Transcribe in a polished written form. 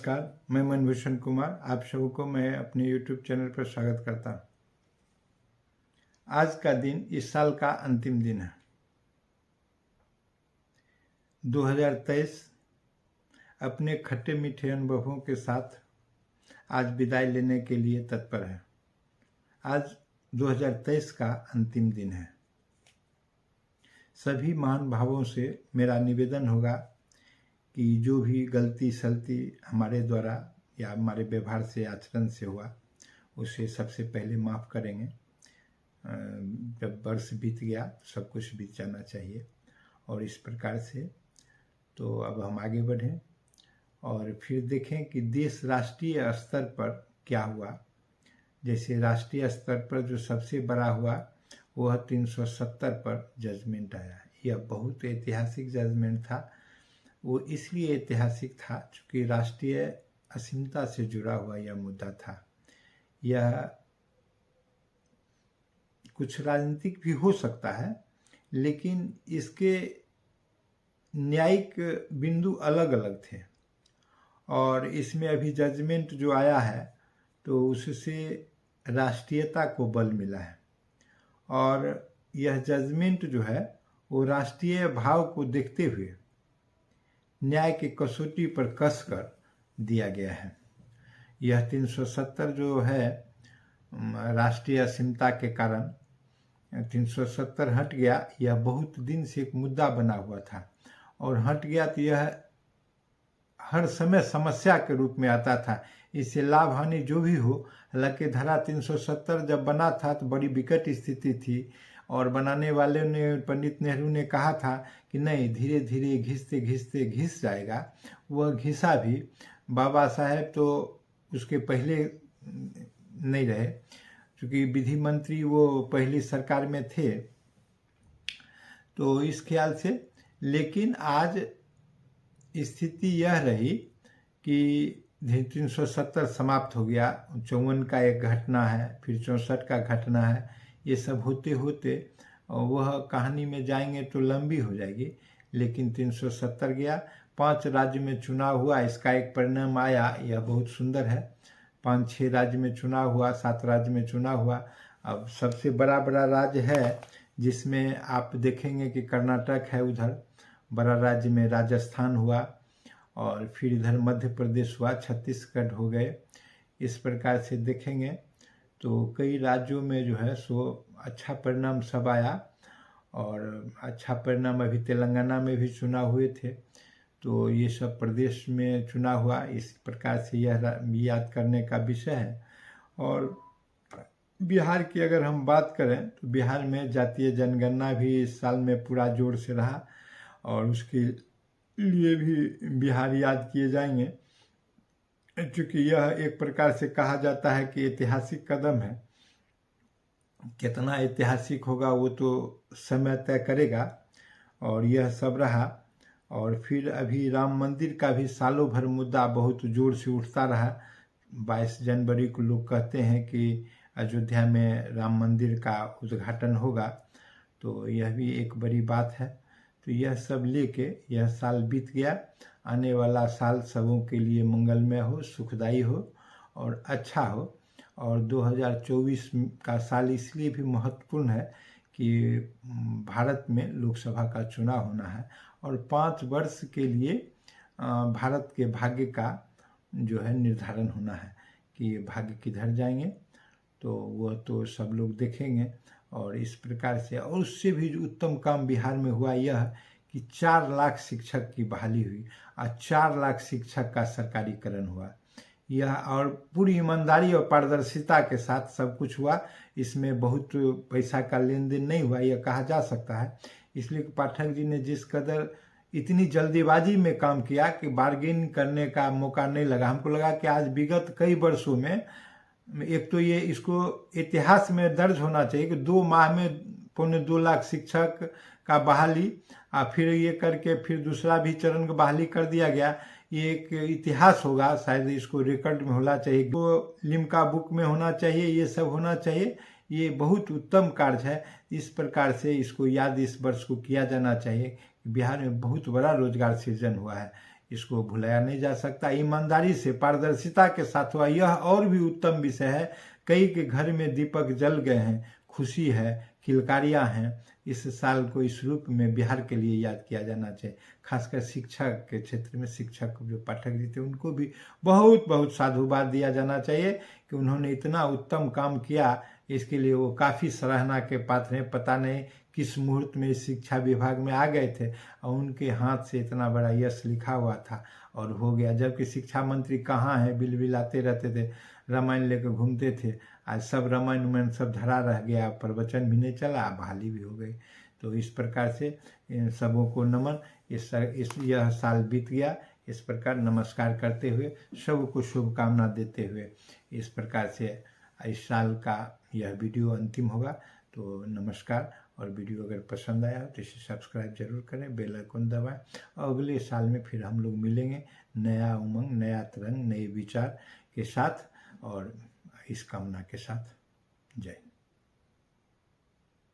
नमस्कार, मैं मनभूषण कुमार आप सबको मैं अपने YouTube चैनल पर स्वागत करता हूँ। आज का दिन इस साल का अंतिम दिन है। 2023 अपने खट्टे मीठे अनुभवों के साथ आज विदाई लेने के लिए तत्पर है। आज 2023 का अंतिम दिन है। सभी महान भावों से मेरा निवेदन होगा कि जो भी गलती सलती हमारे द्वारा या हमारे व्यवहार से आचरण से हुआ उसे सबसे पहले माफ़ करेंगे। जब वर्ष बीत गया तो सब कुछ बीत जाना चाहिए और इस प्रकार से तो अब हम आगे बढ़ें और फिर देखें कि देश राष्ट्रीय स्तर पर क्या हुआ। जैसे राष्ट्रीय स्तर पर जो सबसे बड़ा हुआ वह 370 पर जजमेंट आया। यह बहुत ऐतिहासिक जजमेंट था। वो इसलिए ऐतिहासिक था क्योंकि राष्ट्रीय असीमता से जुड़ा हुआ यह मुद्दा था। यह कुछ राजनीतिक भी हो सकता है, लेकिन इसके न्यायिक बिंदु अलग अलग थे और इसमें अभी जजमेंट जो आया है तो उससे राष्ट्रीयता को बल मिला है और यह जजमेंट जो है वो राष्ट्रीय भाव को देखते हुए न्याय की कसौटी पर कसकर दिया गया है। यह 370 जो है राष्ट्रीय असीमता के कारण 370 हट गया। यह बहुत दिन से एक मुद्दा बना हुआ था और हट गया तो यह हर समय समस्या के रूप में आता था। इससे लाभ हानि जो भी हो, हालांकि धारा 370 जब बना था तो बड़ी विकट स्थिति थी और बनाने वाले ने पंडित नेहरू ने कहा था कि नहीं, धीरे धीरे घिसते घिसते घिस जाएगा। वह घिसा भी। बाबा साहेब तो उसके पहले नहीं रहे क्योंकि विधि मंत्री वो पहली सरकार में थे, तो इस ख्याल से। लेकिन आज स्थिति यह रही कि 370 समाप्त हो गया। 54 का एक घटना है, फिर 64 का घटना है। ये सब होते होते वह कहानी में जाएंगे तो लंबी हो जाएगी, लेकिन 370 गया। 5 राज्य में चुनाव हुआ, इसका एक परिणाम आया। यह बहुत सुंदर है। 5-6 राज्य में चुनाव हुआ, 7 राज्य में चुनाव हुआ। अब सबसे बड़ा राज्य है जिसमें आप देखेंगे कि कर्नाटक है, उधर बड़ा राज्य में राजस्थान हुआ और फिर इधर मध्य प्रदेश हुआ, छत्तीसगढ़ हो गए। इस प्रकार से देखेंगे तो कई राज्यों में जो है सो अच्छा परिणाम सब आया और अच्छा परिणाम अभी तेलंगाना में भी चुनाव हुए थे, तो ये सब प्रदेश में चुनाव हुआ। इस प्रकार से यह याद करने का विषय है। और बिहार की अगर हम बात करें तो बिहार में जातीय जनगणना भी इस साल में पूरा जोर से रहा और उसके लिए भी बिहार याद किए जाएंगे, क्योंकि यह एक प्रकार से कहा जाता है कि ऐतिहासिक कदम है। कितना ऐतिहासिक होगा वो तो समय तय करेगा। और यह सब रहा। और फिर अभी राम मंदिर का भी सालों भर मुद्दा बहुत जोर से उठता रहा। 22 जनवरी को लोग कहते हैं कि अयोध्या में राम मंदिर का उद्घाटन होगा, तो यह भी एक बड़ी बात है। तो यह सब लेके यह साल बीत गया। आने वाला साल सबों के लिए मंगलमय हो, सुखदायी हो और अच्छा हो। और 2024 का साल इसलिए भी महत्वपूर्ण है कि भारत में लोकसभा का चुनाव होना है और 5 वर्ष के लिए भारत के भाग्य का जो है निर्धारण होना है कि भाग्य किधर जाएंगे, तो वह तो सब लोग देखेंगे। और इस प्रकार से और उससे भी जो उत्तम काम बिहार में हुआ यह कि 4 लाख शिक्षक की बहाली हुई और 4 लाख शिक्षक का सरकारीकरण हुआ। यह और पूरी ईमानदारी और पारदर्शिता के साथ सब कुछ हुआ। इसमें बहुत पैसा का लेन देन नहीं हुआ, यह कहा जा सकता है। इसलिए पाठक जी ने जिस कदर इतनी जल्दीबाजी में काम किया कि बार्गेन करने का मौका नहीं लगा। हमको लगा कि आज विगत कई वर्षों में एक तो ये इसको इतिहास में दर्ज होना चाहिए कि 2 माह में 2.25 लाख शिक्षक का बहाली और फिर ये करके फिर दूसरा भी चरण का बहाली कर दिया गया। ये एक इतिहास होगा, शायद इसको रिकॉर्ड में होना चाहिए, वो लिम्का बुक में होना चाहिए, ये सब होना चाहिए। ये बहुत उत्तम कार्य है। इस प्रकार से इसको याद इस वर्ष को किया जाना चाहिए। बिहार में बहुत बड़ा रोजगार सृजन हुआ है। इसको भुलाया नहीं जा सकता। ईमानदारी से पारदर्शिता के साथ हुआ, यह और भी उत्तम विषय है। कई के घर में दीपक जल गए हैं, खुशी है, किलकारियाँ हैं। इस साल को इस रूप में बिहार के लिए याद किया जाना चाहिए। खासकर शिक्षा के क्षेत्र में शिक्षक जो पाठक जी थे उनको भी बहुत बहुत साधुवाद दिया जाना चाहिए कि उन्होंने इतना उत्तम काम किया। इसके लिए वो काफ़ी सराहना के पात्र हैं। पता नहीं किस मुहूर्त में शिक्षा विभाग में आ गए थे और उनके हाथ से इतना बड़ा यश लिखा हुआ था और हो गया। जबकि शिक्षा मंत्री कहाँ हैं, बिलबिलाते रहते थे, रामायण लेकर घूमते थे। आज सब रामायण उमायण सब धरा रह गया, प्रवचन भी नहीं चला, बहाली भी हो गई। तो इस प्रकार से इन सबों को नमन। यह साल बीत गया, इस प्रकार नमस्कार करते हुए सबको शुभकामना देते हुए इस प्रकार से इस साल का यह वीडियो अंतिम होगा। तो नमस्कार। और वीडियो अगर पसंद आया हो तो इसे सब्सक्राइब जरूर करें, बेल आइकन दबाएं और अगले साल में फिर हम लोग मिलेंगे नया उमंग, नया तरंग, नए विचार के साथ और इस कामना के साथ। जय।